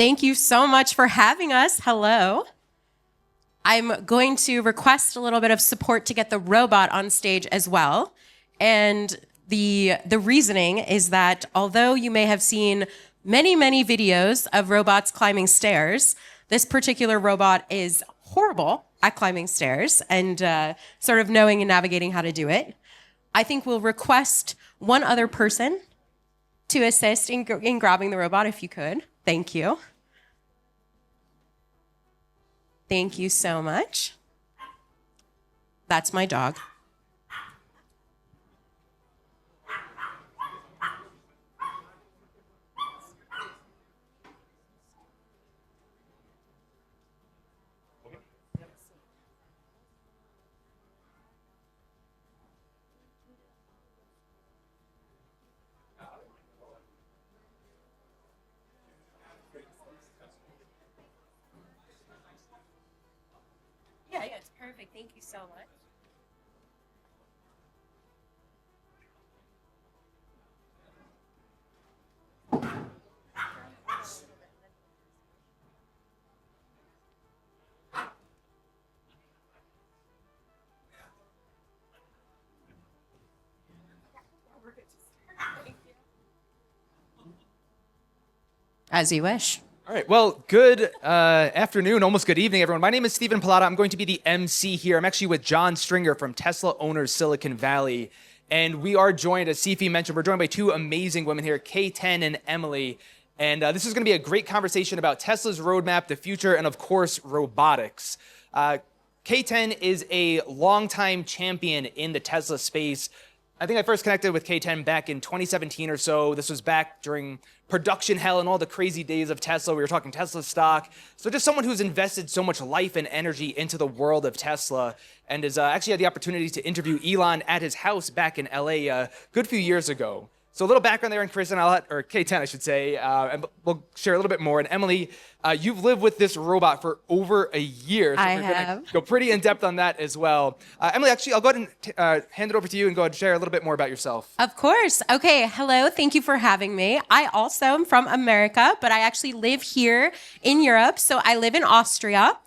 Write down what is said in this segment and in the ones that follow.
Thank you so much for having us. Hello. I'm going to request a little bit of support to get the robot on stage as well. And the reasoning is that although you may have seen many, many videos of robots climbing stairs, this particular robot is horrible at climbing stairs and sort of knowing and navigating how to do it. I think we'll request one other person to assist in grabbing the robot, if you could. Thank you. Thank you so much. That's my dog. Yeah, it's perfect. Thank you so much. As you wish. All right, well, good afternoon, almost good evening, everyone. My name is Stephen Pallotta. I'm going to be the MC here. I'm actually with John Stringer from Tesla Owners Silicon Valley. And we are joined, as Sifi mentioned, we're joined by two amazing women here, K10 and Emily. And this is going to be a great conversation about Tesla's roadmap, the future, and of course, robotics. K10 is a longtime champion in the Tesla space. I think I first connected with K10 back in 2017 or so. This was back during production hell and all the crazy days of Tesla. We were talking Tesla stock. So just someone who's invested so much life and energy into the world of Tesla and has actually had the opportunity to interview Elon at his house back in LA a good few years ago. So a little background there on Kristen, or K10, I should say, and we'll share a little bit more. And Emily, you've lived with this robot for over a year. So we're going to go pretty in-depth on that as well. Emily, actually, I'll go ahead and hand it over to you and go ahead and share a little bit more about yourself. Of course. Okay, hello. Thank you for having me. I also am from America, but I actually live here in Europe. So I live in Austria.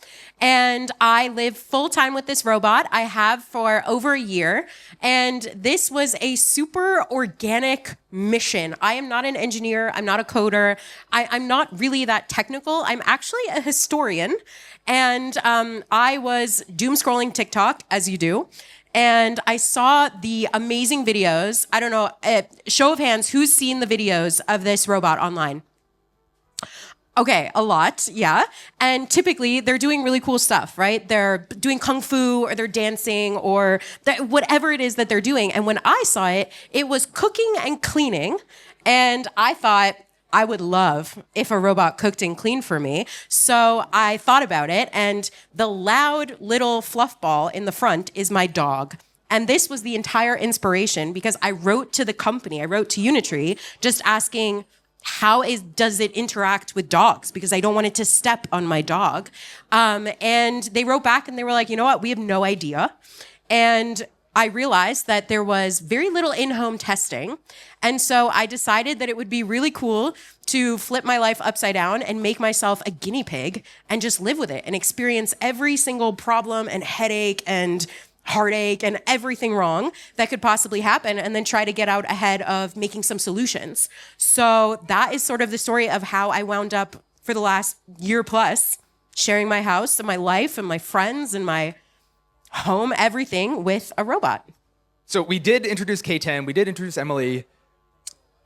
And I live full-time with this robot. I have for over a year. And this was a super organic mission. I am not an engineer. I'm not a coder. I'm not really that technical. I'm actually a historian. And I was doom scrolling TikTok, as you do. And I saw the amazing videos. I don't know, show of hands, who's seen the videos of this robot online? Okay, a lot, yeah. And typically they're doing really cool stuff, right? They're doing kung fu or they're dancing or whatever it is that they're doing. And when I saw it, it was cooking and cleaning. And I thought I would love if a robot cooked and cleaned for me. So I thought about it, and the loud little fluff ball in the front is my dog. And this was the entire inspiration because I wrote to the company, I wrote to Unitree, just asking, does it interact with dogs? Because I don't want it to step on my dog. And they wrote back and they were like, you know what? We have no idea. And I realized that there was very little in-home testing. And so I decided that it would be really cool to flip my life upside down and make myself a guinea pig and just live with it and experience every single problem and headache and heartache and everything wrong that could possibly happen, and then try to get out ahead of making some solutions. So that is sort of the story of how I wound up for the last year plus sharing my house and my life and my friends and my home, everything with a robot. So we did introduce K10, we did introduce Emily.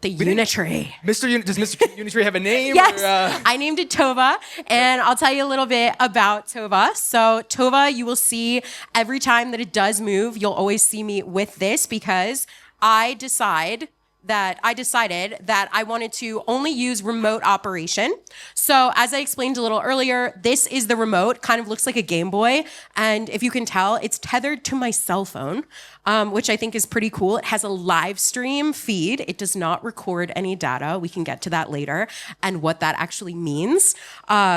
The Unitree. Does Mr. Unitree have a name? Yes, I named it Tova, and I'll tell you a little bit about Tova. So Tova, you will see every time that it does move, you'll always see me with this because I decided that I wanted to only use remote operation. So as I explained a little earlier, this is the remote, kind of looks like a Game Boy. And if you can tell, it's tethered to my cell phone, which I think is pretty cool. It has a live stream feed. It does not record any data. We can get to that later and what that actually means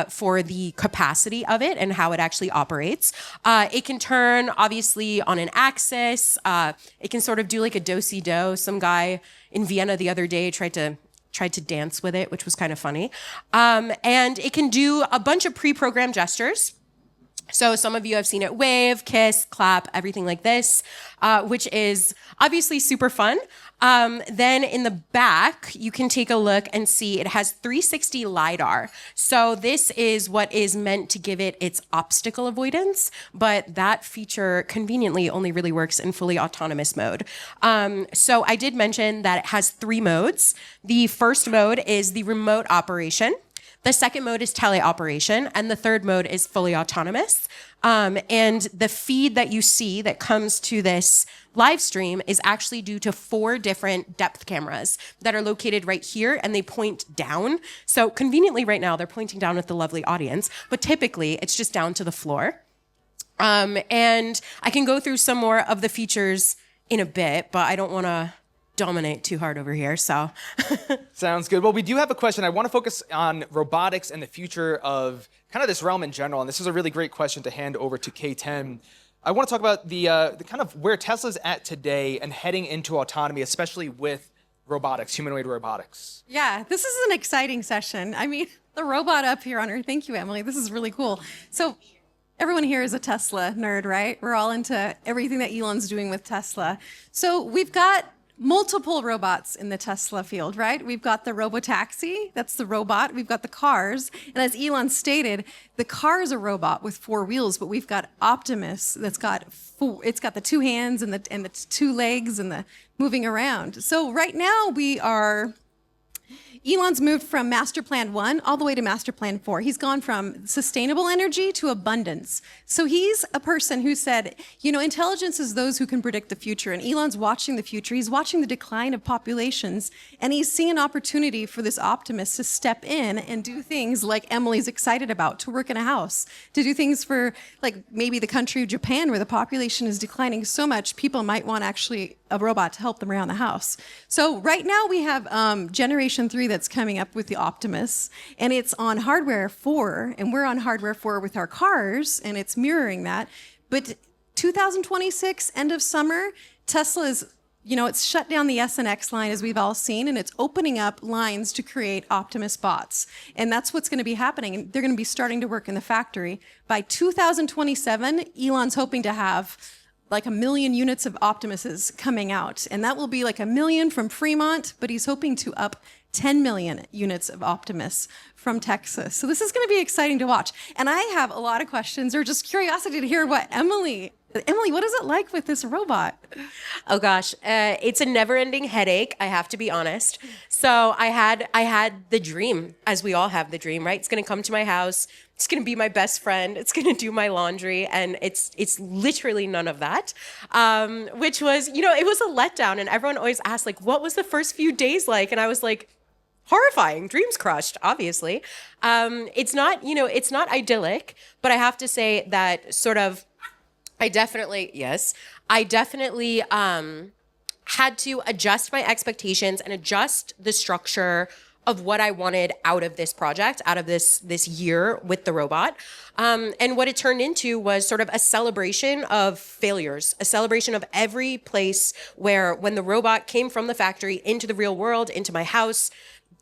for the capacity of it and how it actually operates. It can turn, obviously, on an axis. It can sort of do like a do-si-do. Some guy in Vienna the other day tried to tried to dance with it, which was kind of funny. And it can do a bunch of pre-programmed gestures. So some of you have seen it wave, kiss, clap, everything like this, which is obviously super fun. Then in the back, you can take a look and see it has 360 LiDAR. So this is what is meant to give it its obstacle avoidance, but that feature conveniently only really works in fully autonomous mode. So I did mention that it has 3 modes. The first mode is the remote operation. The second mode is teleoperation, and the third mode is fully autonomous. And the feed that you see that comes to this live stream is actually due to 4 different depth cameras that are located right here, and they point down. So conveniently right now, they're pointing down at the lovely audience, but typically it's just down to the floor. And I can go through some more of the features in a bit, but I don't want to dominate too hard over here, so. Sounds good. Well, we do have a question. I want to focus on robotics and the future of kind of this realm in general, and this is a really great question to hand over to K10. I want to talk about the kind of where Tesla's at today and heading into autonomy, especially with robotics, humanoid robotics. Yeah, this is an exciting session. I mean, the robot up here on Earth. Thank you, Emily. This is really cool. So everyone here is a Tesla nerd, right? We're all into everything that Elon's doing with Tesla. So we've got multiple robots in the Tesla field, right? We've got the robotaxi, that's the robot. We've got the cars. And as Elon stated, the car is a robot with 4 wheels, but we've got Optimus that's got it's got the 2 hands and the 2 legs and the moving around. So right now Elon's moved from Master Plan 1 all the way to Master Plan 4. He's gone from sustainable energy to abundance. So he's a person who said, intelligence is those who can predict the future. And Elon's watching the future. He's watching the decline of populations. And he's seeing an opportunity for this optimist to step in and do things like Emily's excited about, to work in a house, to do things for like maybe the country of Japan where the population is declining so much, people might want actually a robot to help them around the house. So right now we have Generation 3 that's coming up with the Optimus, and it's on hardware 4, and we're on hardware 4 with our cars, and it's mirroring that. But 2026, end of summer, Tesla is, it's shut down the S and X line, as we've all seen, and it's opening up lines to create Optimus bots. And that's what's going to be happening. And they're going to be starting to work in the factory. By 2027, Elon's hoping to have like 1 million units of Optimuses coming out. And that will be like 1 million from Fremont, but he's hoping to up 10 million units of Optimus from Texas. So this is going to be exciting to watch. And I have a lot of questions or just curiosity to hear what Emily, what is it like with this robot? Oh gosh, it's a never-ending headache, I have to be honest. So I had the dream, as we all have the dream, right? It's going to come to my house. It's going to be my best friend. It's going to do my laundry. And it's literally none of that, which was, it was a letdown. And everyone always asked, like, what was the first few days like? And I was like, horrifying, dreams crushed, obviously. It's not idyllic, but I have to say that sort of, I definitely had to adjust my expectations and adjust the structure of what I wanted out of this project, out of this year with the robot. And what it turned into was sort of a celebration of failures, a celebration of every place where when the robot came from the factory into the real world, into my house,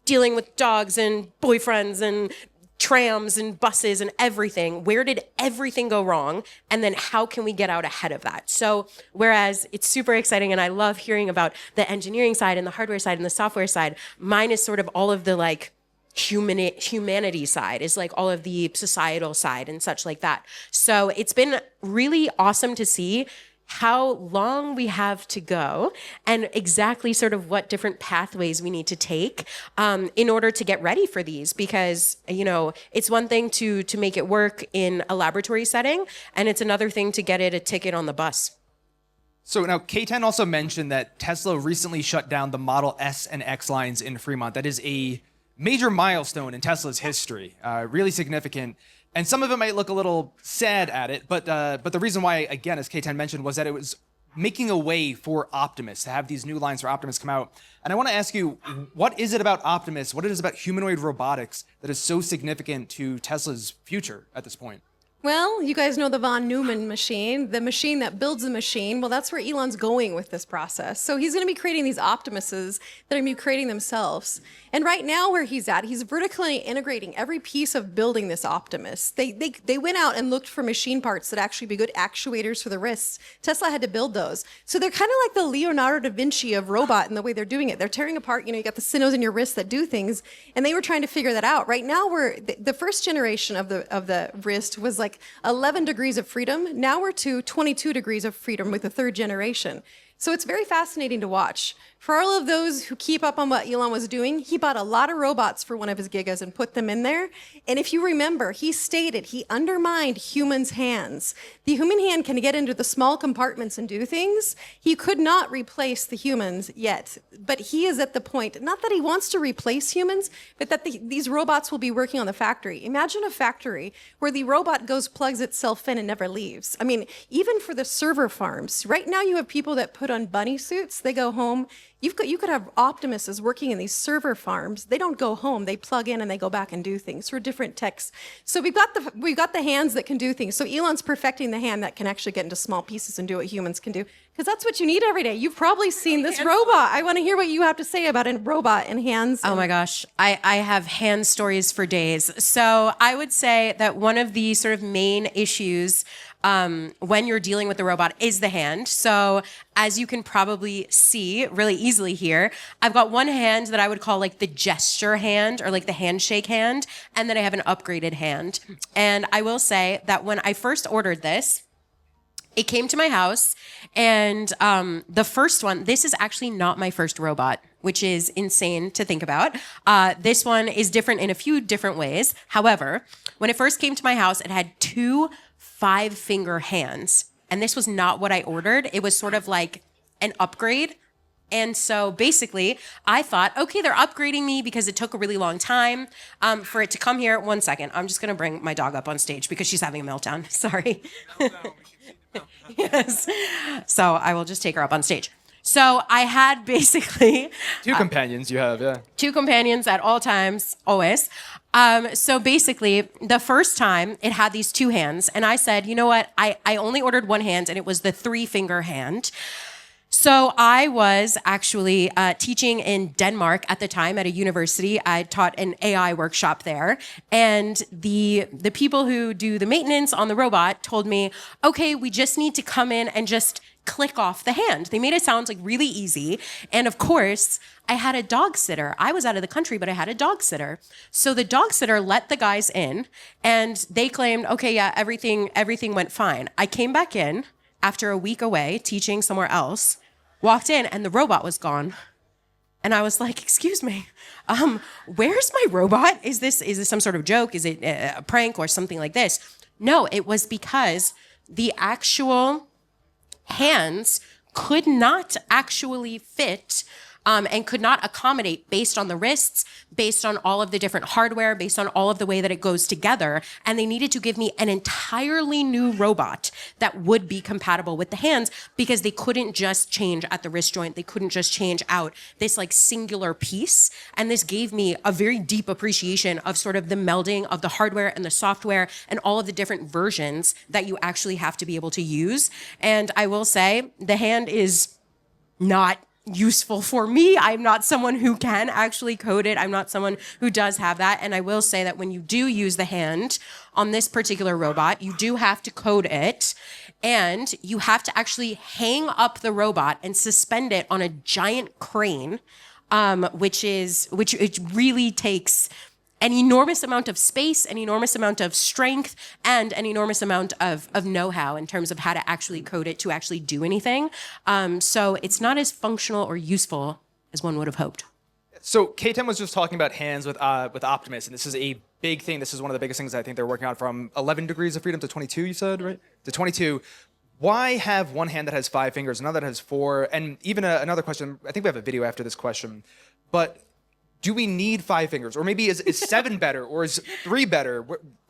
dealing with dogs and boyfriends and trams and buses and everything. Where did everything go wrong? And then how can we get out ahead of that? So whereas it's super exciting and I love hearing about the engineering side and the hardware side and the software side, mine is sort of all of the like humanity side, is like all of the societal side and such like that. So it's been really awesome to see how long we have to go and exactly sort of what different pathways we need to take in order to get ready for these. Because, it's one thing to make it work in a laboratory setting, and it's another thing to get it a ticket on the bus. So now K10 also mentioned that Tesla recently shut down the Model S and X lines in Fremont. That is a major milestone in Tesla's history, really significant. And some of it might look a little sad at it, but the reason why, again, as K10 mentioned, was that it was making a way for Optimus to have these new lines for Optimus come out. And I want to ask you, what is it about Optimus, what it is about humanoid robotics that is so significant to Tesla's future at this point? Well, you guys know the von Neumann machine, the machine that builds the machine. Well, that's where Elon's going with this process. So he's going to be creating these Optimuses that are going to be creating themselves. And right now where he's at, he's vertically integrating every piece of building this Optimus. They went out and looked for machine parts that actually be good actuators for the wrists. Tesla had to build those. So they're kind of like the Leonardo da Vinci of robot in the way they're doing it. They're tearing apart, you got the sinews in your wrists that do things, and they were trying to figure that out. Right now, the first generation of the wrist was like 11 degrees of freedom. Now we're to 22 degrees of freedom with the third generation. So it's very fascinating to watch. For all of those who keep up on what Elon was doing, he bought a lot of robots for one of his gigas and put them in there. And if you remember, he stated he undermined humans' hands. The human hand can get into the small compartments and do things. He could not replace the humans yet. But he is at the point, not that he wants to replace humans, but that these robots will be working on the factory. Imagine a factory where the robot goes, plugs itself in, and never leaves. I mean, even for the server farms, right now you have people that put on bunny suits, they go home. You could have Optimuses working in these server farms. They don't go home. They plug in and they go back and do things for different techs. So we've got the hands that can do things. So Elon's perfecting the hand that can actually get into small pieces and do what humans can do. Because that's what you need every day. You've probably seen this robot. I want to hear what you have to say about a robot and hands. Oh my gosh, I have hand stories for days. So I would say that one of the sort of main issues when you're dealing with the robot is the hand. So as you can probably see really easily here, I've got one hand that I would call like the gesture hand or like the handshake hand, and then I have an upgraded hand. And I will say that when I first ordered this, it came to my house, and the first one, this is actually not my first robot, which is insane to think about. This one is different in a few different ways. However, when it first came to my house, it had 2 5-finger hands, and this was not what I ordered. It was sort of like an upgrade. And so basically, I thought, okay, they're upgrading me because it took a really long time for it to come here. 1 second. I'm just going to bring my dog up on stage because she's having a meltdown. Sorry. Yes. So I will just take her up on stage. So I had basically 2 companions you have, yeah. 2 companions at all times, always. So basically, the first time it had these 2 hands, and I said, you know what? I only ordered 1 hand, and it was the 3-finger hand. So I was actually teaching in Denmark at the time at a university. I taught an AI workshop there, and the people who do the maintenance on the robot told me, okay, we just need to come in and just click off the hand. They made it sound like really easy. And of course, I had a dog sitter. I was out of the country, but I had a dog sitter. So the dog sitter let the guys in, and they claimed, okay, yeah, everything went fine. I came back in after a week away teaching somewhere else, walked in, and the robot was gone. And I was like, excuse me, where's my robot? Is this some sort of joke? Is it a prank or something like this? No, it was because the actual hands could not actually fit and could not accommodate based on the wrists, based on all of the different hardware, based on all of the way that it goes together. And they needed to give me an entirely new robot that would be compatible with the hands because they couldn't just change at the wrist joint. They couldn't just change out this like singular piece. And this gave me a very deep appreciation of sort of the melding of the hardware and the software and all of the different versions that you actually have to be able to use. And I will say the hand is not useful for me. I'm not someone who can actually code it. I'm not someone who does have that. And I will say that when you do use the hand on this particular robot, you do have to code it, and you have to actually hang up the robot and suspend it on a giant crane, which it really takes an enormous amount of space, an enormous amount of strength, and an enormous amount of know-how in terms of how to actually code it to actually do anything. So it's not as functional or useful as one would have hoped. So K10 was just talking about hands with Optimus, and this is a big thing. This is one of the biggest things I think they're working on, from 11 degrees of freedom to 22, you said, right? To 22. Why have one hand that has 5 fingers, another that has 4? And even another question, I think we have a video after this question, but do we need 5 fingers? Or maybe is 7 better? Or is 3 better?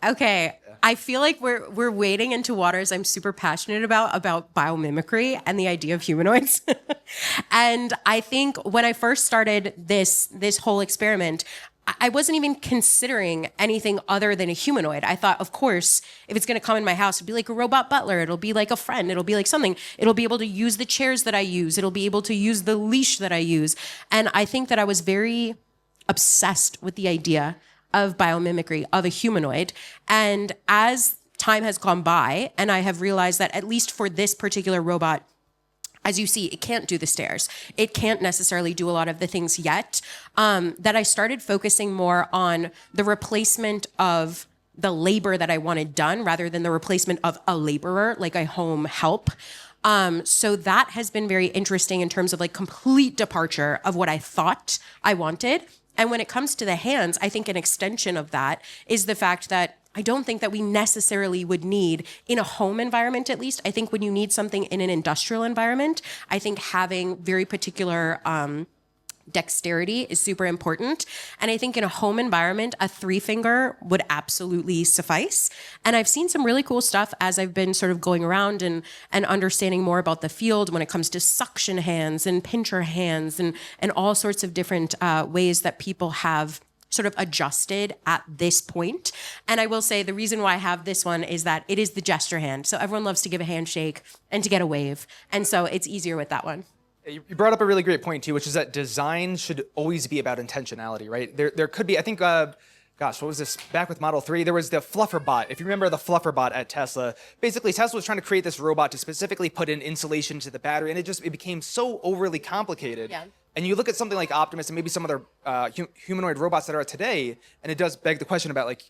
Okay, I feel like we're wading into waters I'm super passionate about biomimicry and the idea of humanoids. And I think when I first started this whole experiment, I wasn't even considering anything other than a humanoid. I thought, of course, if it's going to come in my house, it'll be like a robot butler. It'll be like a friend. It'll be like something. It'll be able to use the chairs that I use. It'll be able to use the leash that I use. And I think that I was very obsessed with the idea of biomimicry, of a humanoid. And as time has gone by, and I have realized that at least for this particular robot, as you see, it can't do the stairs. It can't necessarily do a lot of the things yet. That I started focusing more on the replacement of the labor that I wanted done rather than the replacement of a laborer, like a home help. So that has been very interesting in terms of like complete departure of what I thought I wanted. And when it comes to the hands, I think an extension of that is the fact that I don't think that we necessarily would need, in a home environment at least, I think when you need something in an industrial environment, I think having very particular dexterity is super important. And I think in a home environment, a 3-finger would absolutely suffice. And I've seen some really cool stuff as I've been sort of going around and understanding more about the field when it comes to suction hands and pincher hands and all sorts of different ways that people have sort of adjusted at this point. And I will say the reason why I have this one is that it is the gesture hand. So everyone loves to give a handshake and to get a wave. And so it's easier with that one. You brought up a really great point too, which is that design should always be about intentionality, right? There could be, I think, what was this? Back with Model 3, there was the fluffer bot. If you remember the fluffer bot at Tesla, basically Tesla was trying to create this robot to specifically put in insulation to the battery, and it became so overly complicated. Yeah. And you look at something like Optimus and maybe some other humanoid robots that are today, and it does beg the question about like,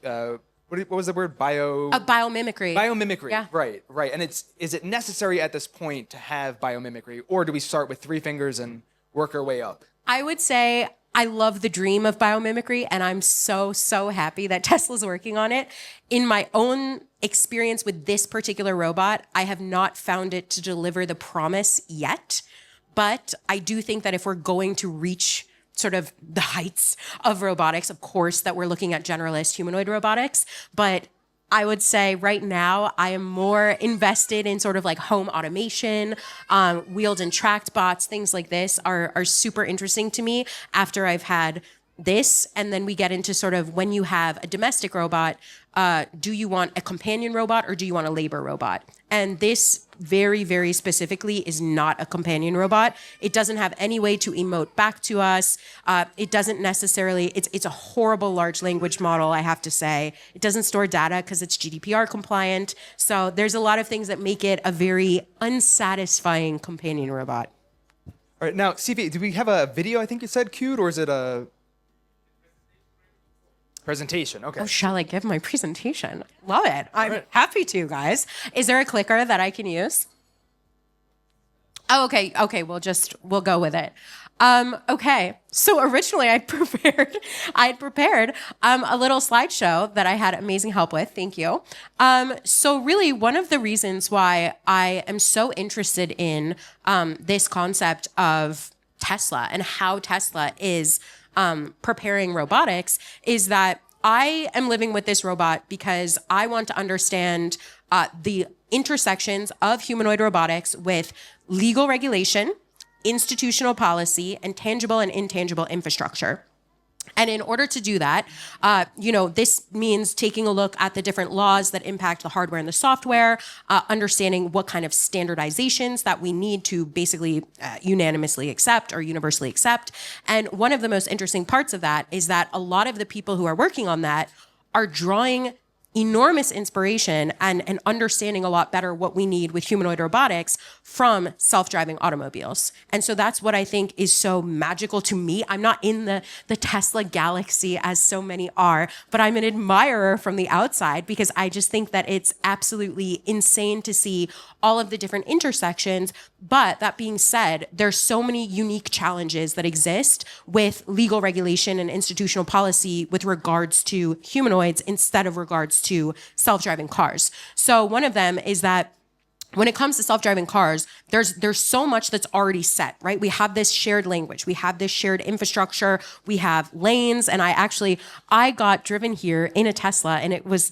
what was the word? Biomimicry. Biomimicry, Yeah. right. And is it necessary at this point to have biomimicry, or do we start with 3 fingers and work our way up? I would say I love the dream of biomimicry, and I'm so happy that Tesla's working on it. In my own experience with this particular robot, I have not found it to deliver the promise yet. But I do think that if we're going to reach sort of the heights of robotics, of course, that we're looking at generalist humanoid robotics. But I would say right now I am more invested in sort of like home automation, wheeled and tracked bots, things like this are super interesting to me after I've had this. And then we get into sort of when you have a domestic robot, do you want a companion robot or do you want a labor robot? And this very specifically is not a companion robot. It doesn't have any way to emote back to us. It doesn't necessarily, it's a horrible large language model, I have to say. It doesn't store data because it's GDPR compliant. So there's a lot of things that make it a very unsatisfying companion robot. All right, now, CV, do we have a video, I think you said, queued, or is it a presentation? Okay. Oh, shall I give my presentation? Love it. I'm happy to, guys. Is there a clicker that I can use? Oh, okay. We'll go with it. Okay. So originally I'd prepared a little slideshow that I had amazing help with. Thank you. So really one of the reasons why I am so interested in this concept of Tesla and how Tesla is preparing robotics is that I am living with this robot because I want to understand the intersections of humanoid robotics with legal regulation, institutional policy, and tangible and intangible infrastructure. And in order to do that, this means taking a look at the different laws that impact the hardware and the software, understanding what kind of standardizations that we need to basically unanimously accept or universally accept. And one of the most interesting parts of that is that a lot of the people who are working on that are drawing enormous inspiration and understanding a lot better what we need with humanoid robotics from self-driving automobiles. And so that's what I think is so magical to me. I'm not in the Tesla galaxy as so many are, but I'm an admirer from the outside because I just think that it's absolutely insane to see all of the different intersections. But that being said, there's so many unique challenges that exist with legal regulation and institutional policy with regards to humanoids instead of regards to self-driving cars. So one of them is that when it comes to self-driving cars, there's so much that's already set, right? We have this shared language, we have this shared infrastructure, we have lanes, and I got driven here in a Tesla, and it was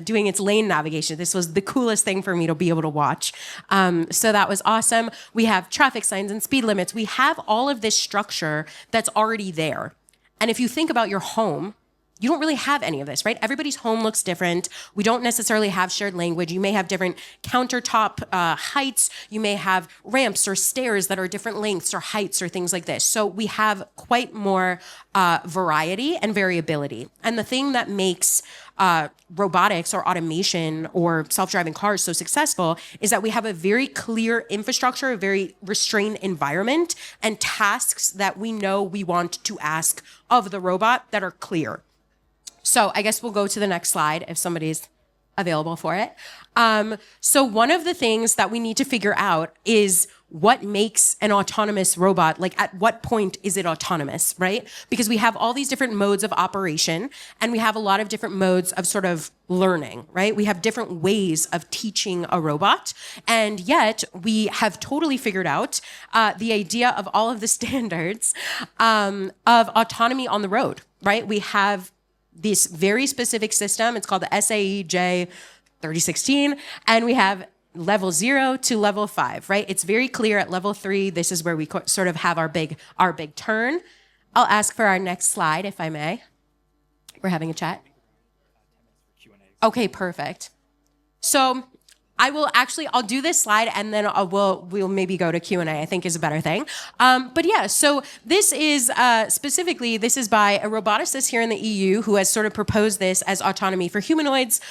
doing its lane navigation. This was the coolest thing for me to be able to watch. So that was awesome. We have traffic signs and speed limits. We have all of this structure that's already there. And if you think about your home, you don't really have any of this, right? Everybody's home looks different. We don't necessarily have shared language. You may have different countertop heights. You may have ramps or stairs that are different lengths or heights or things like this. So we have quite more variety and variability. And the thing that makes robotics or automation or self-driving cars so successful is that we have a very clear infrastructure, a very restrained environment, and tasks that we know we want to ask of the robot that are clear. So I guess we'll go to the next slide if somebody's available for it. So one of the things that we need to figure out is what makes an autonomous robot, like at what point is it autonomous, right? Because we have all these different modes of operation and we have a lot of different modes of sort of learning, right? We have different ways of teaching a robot. And yet we have totally figured out the idea of all of the standards of autonomy on the road, right? We have this very specific system. It's called the SAE-J 3016. And we have level 0 to level 5, right? It's very clear at level 3. This is where we sort of have our big turn. I'll ask for our next slide, if I may. We're having a chat. Okay, perfect. So I'll do this slide and then we'll maybe go to Q&A, I think is a better thing. But yeah, so this is specifically, this is by a roboticist here in the EU who has sort of proposed this as autonomy for humanoids.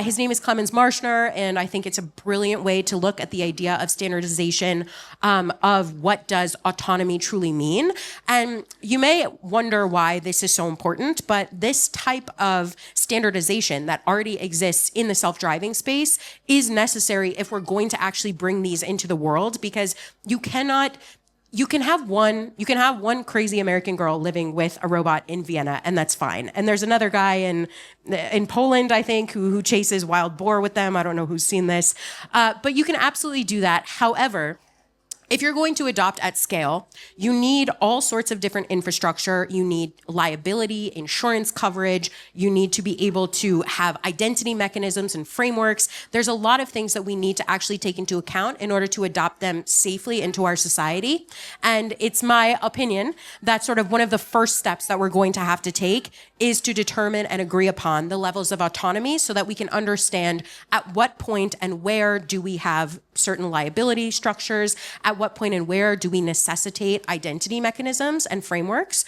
His name is Clemens Marschner, and I think it's a brilliant way to look at the idea of standardization of what does autonomy truly mean. And you may wonder why this is so important, but this type of standardization that already exists in the self-driving space is necessary if we're going to actually bring these into the world, because you can have one crazy American girl living with a robot in Vienna, and that's fine. And there's another guy in Poland, I think, who chases wild boar with them. I don't know who's seen this, but you can absolutely do that. However, if you're going to adopt at scale, you need all sorts of different infrastructure. You need liability, insurance coverage. You need to be able to have identity mechanisms and frameworks. There's a lot of things that we need to actually take into account in order to adopt them safely into our society. And it's my opinion that sort of one of the first steps that we're going to have to take is to determine and agree upon the levels of autonomy so that we can understand at what point and where do we have certain liability structures, at what point and where do we necessitate identity mechanisms and frameworks.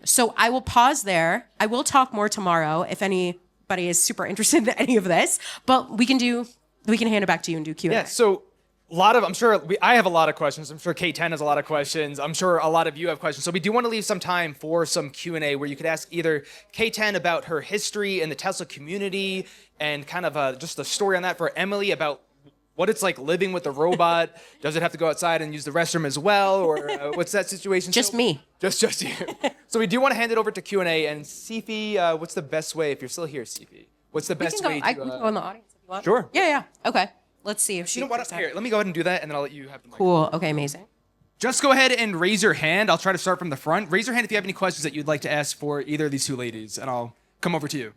So I will pause there. I will talk more tomorrow if anybody is super interested in any of this, but we can hand it back to you and do Q&A. Yeah, so I have a lot of questions. I'm sure K10 has a lot of questions. I'm sure a lot of you have questions. So we do want to leave some time for some Q&A where you could ask either K10 about her history in the Tesla community and kind of just a story on that, for Emily about what it's like living with a robot. Does it have to go outside and use the restroom as well? Or what's that situation? Just me. Just you. So we do want to hand it over to Q&A. And Sifi, what's the best way, if you're still here, Sifi, what's the best way to... I can go in the audience if you want. Sure. Yeah. Okay. Let's see if she... You know what? Here, let me go ahead and do that, and then I'll let you have the mic. Cool. Okay, amazing. Just go ahead and raise your hand. I'll try to start from the front. Raise your hand if you have any questions that you'd like to ask for either of these two ladies, and I'll come over to you.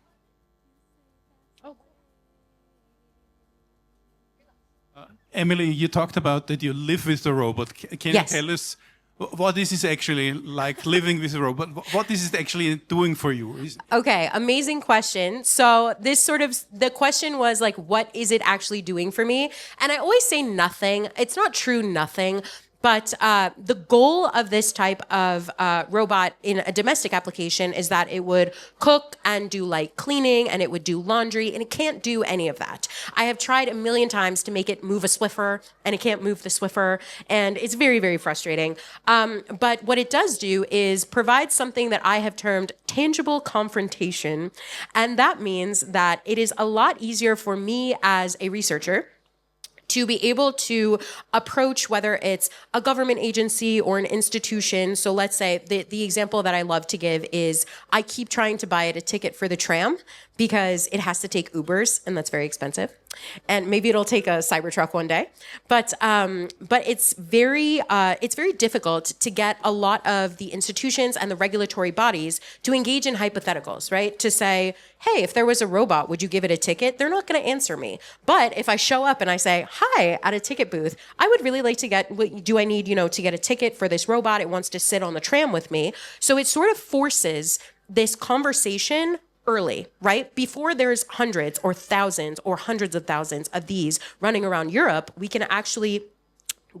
Emily, you talked about that you live with the robot. Can Yes. you tell us what is it actually like living with a robot? What is it actually doing for you? Okay, amazing question. So the question was like, what is it actually doing for me? And I always say nothing. It's not true, nothing. But the goal of this type of robot in a domestic application is that it would cook and do light cleaning and it would do laundry, and it can't do any of that. I have tried a million times to make it move a Swiffer, and it can't move the Swiffer, and it's very, very frustrating. But what it does do is provide something that I have termed tangible confrontation, and that means that it is a lot easier for me as a researcher to be able to approach whether it's a government agency or an institution. So let's say the example that I love to give is I keep trying to buy it a ticket for the tram because it has to take Ubers, and that's very expensive. and maybe it'll take a Cybertruck one day. But it's very difficult to get a lot of the institutions and the regulatory bodies to engage in hypotheticals, right? To say, hey, if there was a robot, would you give it a ticket? They're not going to answer me. But if I show up and I say, hi, at a ticket booth, I would really like to get, do I need, to get a ticket for this robot? It wants to sit on the tram with me. So it sort of forces this conversation early, right? Before there's hundreds or thousands or hundreds of thousands of these running around Europe, we can actually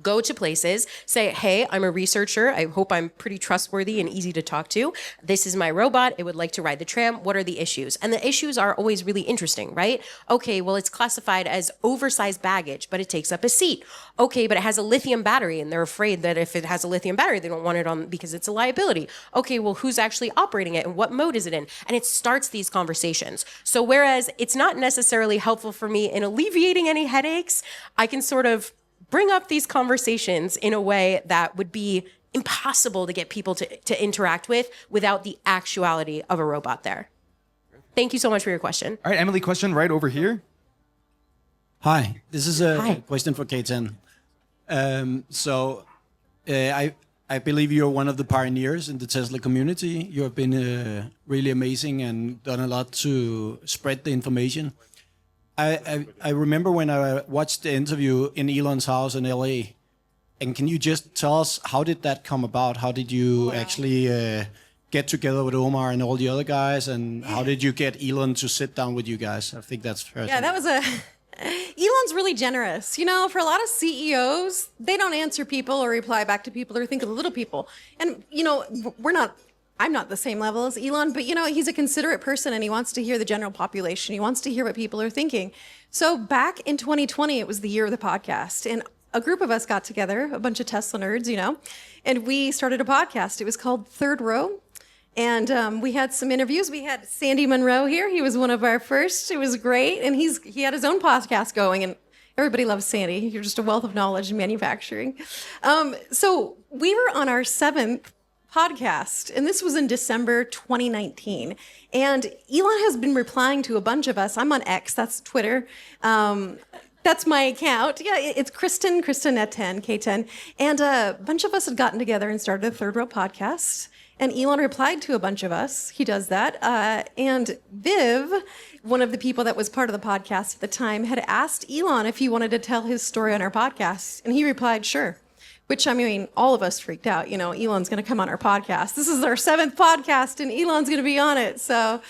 go to places, say, hey, I'm a researcher. I hope I'm pretty trustworthy and easy to talk to. This is my robot. It would like to ride the tram. What are the issues? And the issues are always really interesting, right? Okay, well, it's classified as oversized baggage, but it takes up a seat. Okay, but it has a lithium battery, and they're afraid that if it has a lithium battery, they don't want it on because it's a liability. Okay, well, who's actually operating it and what mode is it in? And it starts these conversations. So whereas it's not necessarily helpful for me in alleviating any headaches, I can sort of bring up these conversations in a way that would be impossible to get people to interact with without the actuality of a robot there. Thank you so much for your question. All right, Emily, question right over here. Hi, this is a Hi. question for K10. I believe you're one of the pioneers in the Tesla community. You have been really amazing and done a lot to spread the information. I remember when I watched the interview in Elon's house in LA, and can you just tell us how did that come about? How did you actually get together with Omar and all the other guys, and how did you get Elon to sit down with you guys? I think that's fair. Yeah, that was Elon's really generous. For a lot of CEOs, they don't answer people or reply back to people or think of the little people. And, I'm not the same level as Elon, but he's a considerate person and he wants to hear the general population. He wants to hear what people are thinking. So back in 2020, it was the year of the podcast, and a group of us got together, a bunch of Tesla nerds, and we started a podcast. It was called Third Row. And we had some interviews. We had Sandy Monroe here. He was one of our first. It was great. And he had his own podcast going, and everybody loves Sandy. You're just a wealth of knowledge in manufacturing. So we were on our 7th podcast, and this was in December 2019. And Elon has been replying to a bunch of us. I'm on X, that's Twitter. That's my account. Yeah, it's Kristen Netten, K10. And a bunch of us had gotten together and started a Third Row podcast. And Elon replied to a bunch of us. He does that. And Viv, one of the people that was part of the podcast at the time, had asked Elon if he wanted to tell his story on our podcast. And he replied, sure. Which, all of us freaked out. Elon's going to come on our podcast. This is our 7th podcast, and Elon's going to be on it. So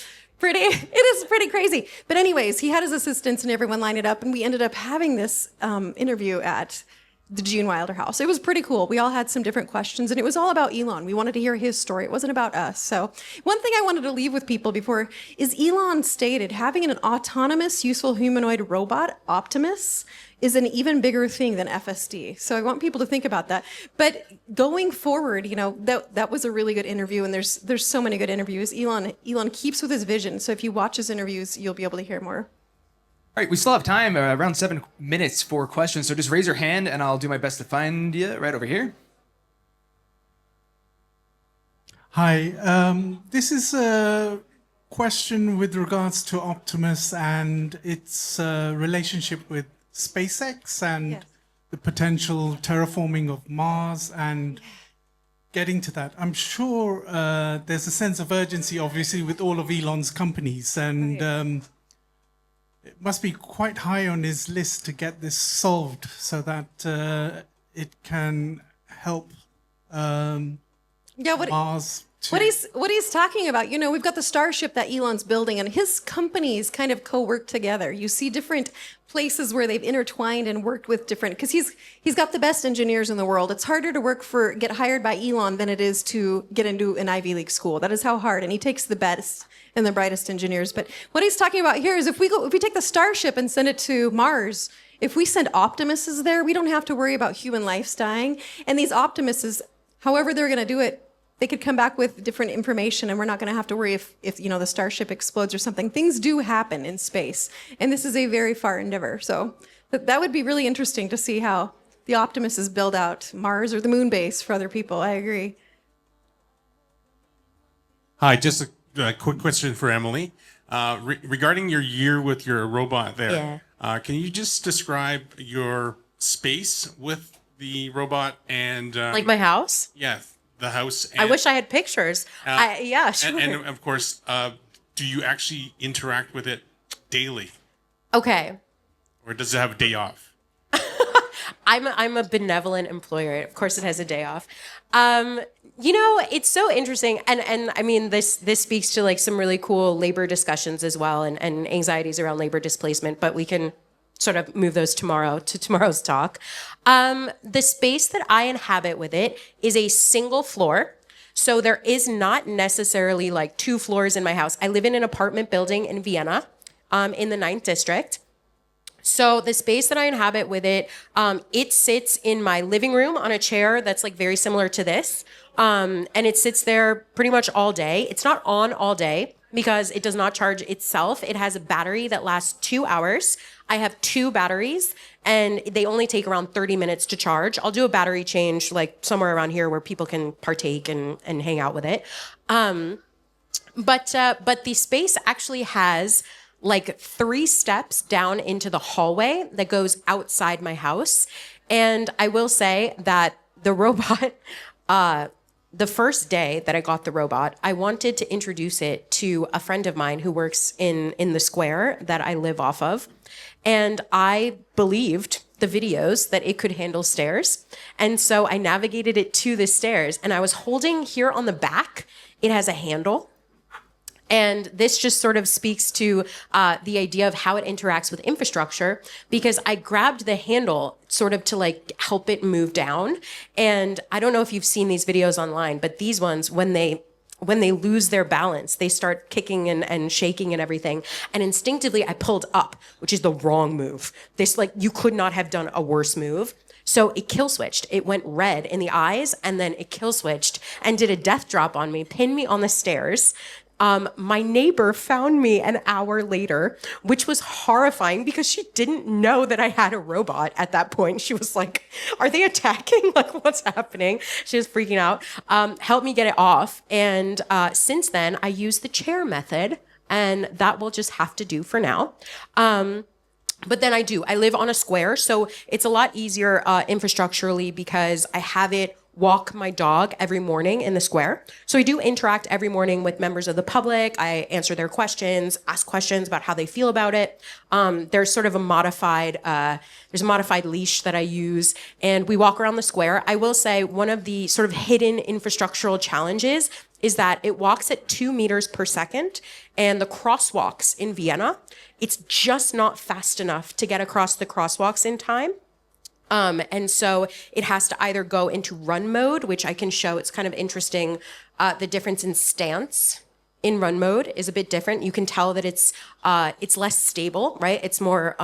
it is pretty crazy. But anyways, he had his assistants and everyone lined it up, and we ended up having this interview at the Gene Wilder house. It was pretty cool. We all had some different questions, and it was all about Elon. We wanted to hear his story. It wasn't about us. So one thing I wanted to leave with people before is Elon stated having an autonomous, useful humanoid robot, Optimus, is an even bigger thing than FSD. So I want people to think about that. But going forward, that was a really good interview, and there's so many good interviews. Elon keeps with his vision. So if you watch his interviews, you'll be able to hear more. All right, we still have time, around 7 minutes for questions. So just raise your hand, and I'll do my best to find you right over here. Hi, this is a question with regards to Optimus and its relationship with SpaceX and the potential terraforming of Mars and getting to that. I'm sure there's a sense of urgency, obviously, with all of Elon's companies, and it must be quite high on his list to get this solved so that it can help Mars. What he's talking about, we've got the Starship that Elon's building, and his companies kind of co-work together. You see different places where they've intertwined and worked with different, because he's got the best engineers in the world. It's harder to get hired by Elon than it is to get into an Ivy League school. That is how hard, and he takes the best and the brightest engineers. But what he's talking about here is if we take the Starship and send it to Mars, if we send Optimuses there, we don't have to worry about human lives dying. And these Optimuses, however they're going to do it, they could come back with different information, and we're not going to have to worry if the Starship explodes or something. Things do happen in space, and this is a very far endeavor. So that would be really interesting to see how the Optimuses build out Mars or the moon base for other people. I agree. Hi, just a quick question for Emily. Regarding your year with your robot there, Can you just describe your space with the robot and Like my house? yeah, the house? And, I wish I had pictures. Yeah, sure. and of course, do you actually interact with it daily, Okay. or does it have a day off? I'm a benevolent employer. Of course, it has a day off. It's so interesting, and I mean this speaks to like some really cool labor discussions as well, and anxieties around labor displacement. But we can sort of move those to tomorrow's talk. The space that I inhabit with it is a single floor. So there is not necessarily like 2 floors in my house. I live in an apartment building in Vienna, in the 9th district. So the space that I inhabit with it, it sits in my living room on a chair that's like very similar to this. And it sits there pretty much all day. It's not on all day because it does not charge itself. It has a battery that lasts 2 hours. I have 2 batteries and they only take around 30 minutes to charge. I'll do a battery change like somewhere around here where people can partake and hang out with it. But the space actually has like 3 steps down into the hallway that goes outside my house. And I will say that the robot, the first day that I got the robot, I wanted to introduce it to a friend of mine who works in the square that I live off of. And I believed the videos that it could handle stairs. And so I navigated it to the stairs and I was holding here on the back, it has a handle. And this just sort of speaks to the idea of how it interacts with infrastructure, because I grabbed the handle sort of to like help it move down. And I don't know if you've seen these videos online, but these ones, when they lose their balance, they start kicking and shaking and everything. And instinctively, I pulled up, which is the wrong move. This, like, you could not have done a worse move. So it kill switched. It went red in the eyes, and then it kill switched and did a death drop on me, pinned me on the stairs. My neighbor found me an hour later, which was horrifying because she didn't know that I had a robot at that point. She was like, are they attacking? Like, what's happening? She was freaking out. Helped me get it off. And since then, I use the chair method, and that will just have to do for now. But then I live on a square, so it's a lot easier infrastructurally because I have it walk my dog every morning in the square. So I do interact every morning with members of the public. I answer their questions, ask questions about how they feel about it. There's sort of a modified leash that I use, and we walk around the square. I will say one of the sort of hidden infrastructural challenges is that it walks at 2 meters per second, and the crosswalks in Vienna, it's just not fast enough to get across the crosswalks in time. And so it has to either go into run mode, which I can show. It's kind of interesting. The difference in stance in run mode is a bit different. You can tell that it's less stable, right? It's more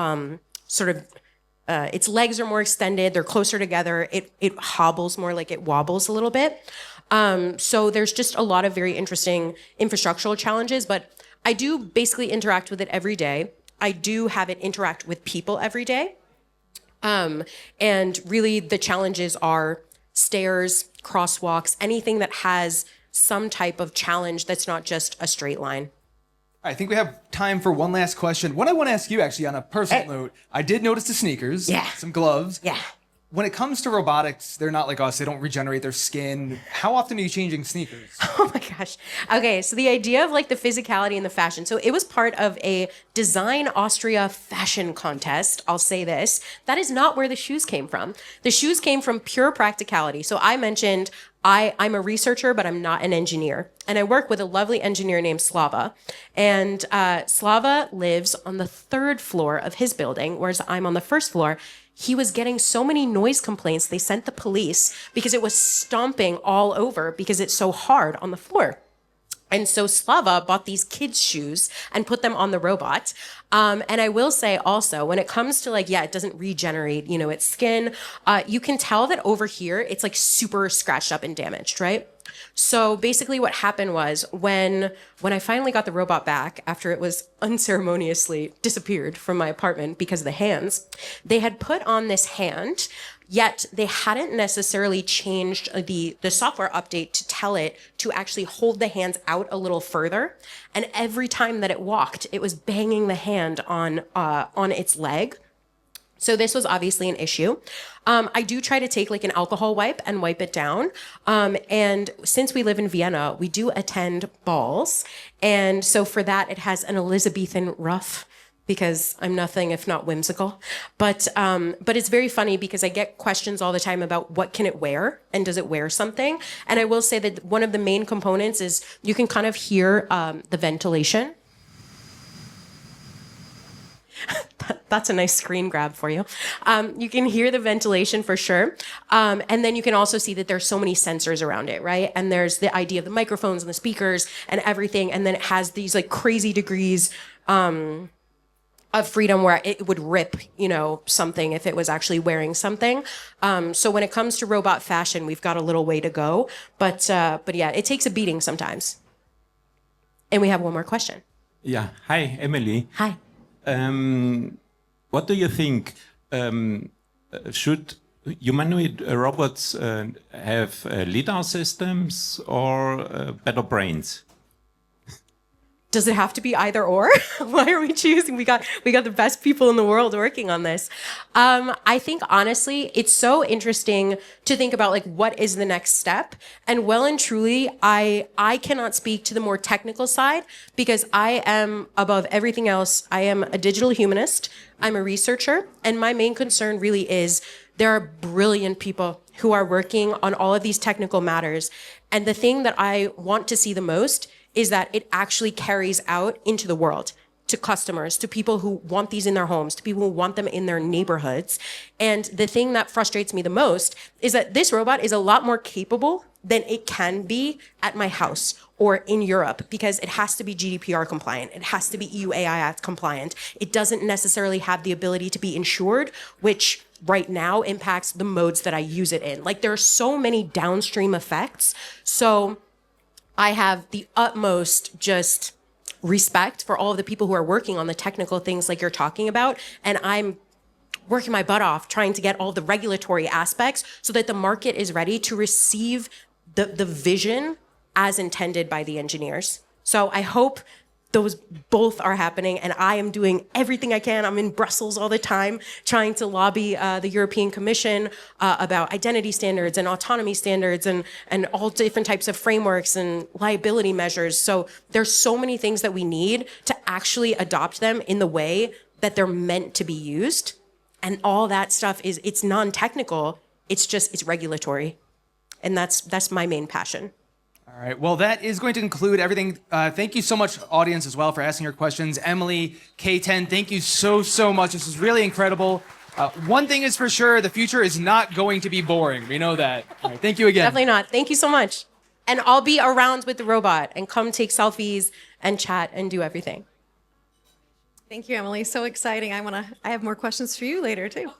its legs are more extended. They're closer together. It hobbles more, like it wobbles a little bit. So there's just a lot of very interesting infrastructural challenges, but I do basically interact with it every day. I do have it interact with people every day. And really the challenges are stairs, crosswalks, anything that has some type of challenge that's not just a straight line. I think we have time for one last question. What I want to ask you, actually, on a personal note, I did notice the sneakers, some gloves. Yeah. When it comes to robotics, they're not like us. They don't regenerate their skin. How often are you changing sneakers? Oh my gosh. Okay, so the idea of like the physicality and the fashion. So it was part of a Design Austria fashion contest. I'll say this. That is not where the shoes came from. The shoes came from pure practicality. So I mentioned I'm a researcher, but I'm not an engineer. And I work with a lovely engineer named Slava. And Slava lives on the 3rd floor of his building, whereas I'm on the 1st floor. He was getting so many noise complaints, they sent the police because it was stomping all over because it's so hard on the floor. And so Slava bought these kids' shoes and put them on the robot. And I will say also, when it comes to like, it doesn't regenerate, its skin, you can tell that over here, it's like super scratched up and damaged, right? So basically what happened was when I finally got the robot back after it was unceremoniously disappeared from my apartment because of the hands, they had put on this hand, yet they hadn't necessarily changed the software update to tell it to actually hold the hands out a little further. And every time that it walked, it was banging the hand on its leg. So this was obviously an issue. I do try to take like an alcohol wipe and wipe it down. And since we live in Vienna, we do attend balls. And so for that, it has an Elizabethan ruff because I'm nothing if not whimsical. But it's very funny because I get questions all the time about what can it wear and does it wear something? And I will say that one of the main components is you can kind of hear the ventilation. That's a nice screen grab for you. You can hear the ventilation for sure. And then you can also see that there's so many sensors around it, right? And there's the idea of the microphones and the speakers and everything. And then it has these like crazy degrees of freedom where it would rip, something if it was actually wearing something. So when it comes to robot fashion, we've got a little way to go. But yeah, it takes a beating sometimes. And we have one more question. Yeah. Hi, Emily. Hi. What do you think? Should humanoid robots have LiDAR systems or better brains? Does it have to be either or? Why are we choosing? We got the best people in the world working on this. I think honestly, it's so interesting to think about like what is the next step. And well and truly, I cannot speak to the more technical side because I am above everything else. I am a digital humanist. I'm a researcher, and my main concern really is there are brilliant people who are working on all of these technical matters. And the thing that I want to see the most is that it actually carries out into the world, to customers, to people who want these in their homes, to people who want them in their neighborhoods. And the thing that frustrates me the most is that this robot is a lot more capable than it can be at my house or in Europe because it has to be GDPR compliant. It has to be EU AI Act compliant. It doesn't necessarily have the ability to be insured, which right now impacts the modes that I use it in. Like there are so many downstream effects. So I have the utmost just respect for all of the people who are working on the technical things like you're talking about. And I'm working my butt off trying to get all the regulatory aspects so that the market is ready to receive the vision as intended by the engineers. So I hope those both are happening, and I am doing everything I can. I'm in Brussels all the time trying to lobby the European Commission about identity standards and autonomy standards and all different types of frameworks and liability measures. So there's so many things that we need to actually adopt them in the way that they're meant to be used. And all that stuff it's non-technical. It's regulatory. And that's my main passion. All right. Well, that is going to conclude everything. Thank you so much, audience, as well, for asking your questions. Emily, K10, thank you so much. This was really incredible. One thing is for sure, the future is not going to be boring. We know that. All right, thank you again. Definitely not. Thank you so much. And I'll be around with the robot and come take selfies and chat and do everything. Thank you, Emily. So exciting. I have more questions for you later too.